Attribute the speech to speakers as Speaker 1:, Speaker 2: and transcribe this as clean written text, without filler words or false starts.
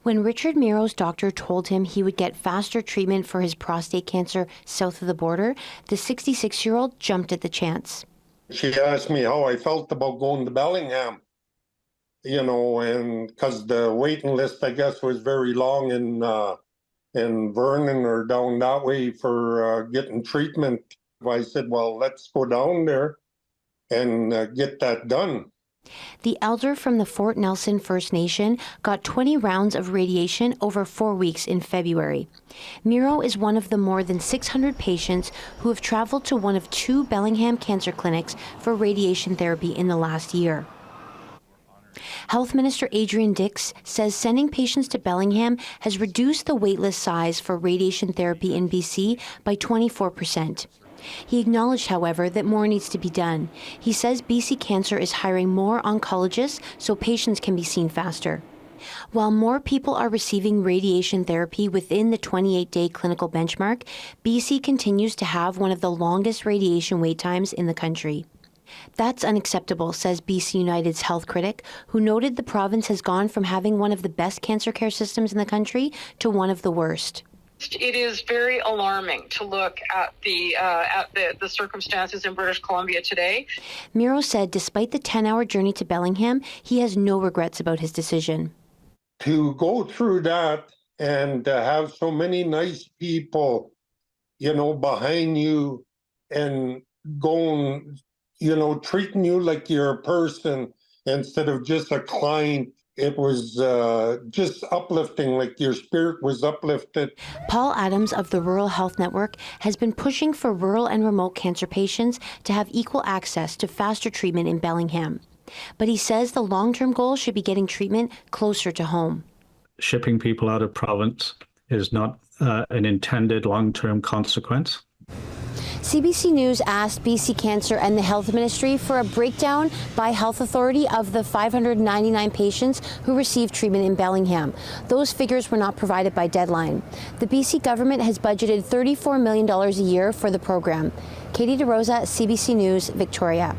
Speaker 1: When Richard Miro's doctor told him he would get faster treatment for his prostate cancer south of the border, the 66-year-old jumped at the chance.
Speaker 2: She asked me how I felt about going to Bellingham, and because the waiting list, I guess, was very long in Vernon or down that way for getting treatment. I said, well, let's go down there and get that done.
Speaker 1: The elder from the Fort Nelson First Nation got 20 rounds of radiation over 4 weeks in February. Miro is one of the more than 600 patients who have traveled to one of 2 Bellingham cancer clinics for radiation therapy in the last year. Health Minister Adrian Dix says sending patients to Bellingham has reduced the waitlist size for radiation therapy in BC by 24%. He acknowledged, however, that more needs to be done. He says BC Cancer is hiring more oncologists so patients can be seen faster. While more people are receiving radiation therapy within the 28-day clinical benchmark, BC continues to have one of the longest radiation wait times in the country. That's unacceptable, says BC United's health critic, who noted the province has gone from having one of the best cancer care systems in the country to one of the worst.
Speaker 3: It is very alarming to look at the circumstances in British Columbia today.
Speaker 1: Miro said despite the 10-hour journey to Bellingham, he has no regrets about his decision.
Speaker 2: To go through that and to have so many nice people, behind you and going, treating you like you're a person instead of just a client. It was just uplifting, like your spirit was uplifted.
Speaker 1: Paul Adams of the Rural Health Network has been pushing for rural and remote cancer patients to have equal access to faster treatment in Bellingham. But he says the long-term goal should be getting treatment closer to home.
Speaker 4: Shipping people out of province is not an intended long-term consequence.
Speaker 1: CBC News asked BC Cancer and the Health Ministry for a breakdown by health authority of the 599 patients who received treatment in Bellingham. Those figures were not provided by Deadline. The BC government has budgeted $34 million a year for the program. Katie DeRosa, CBC News, Victoria.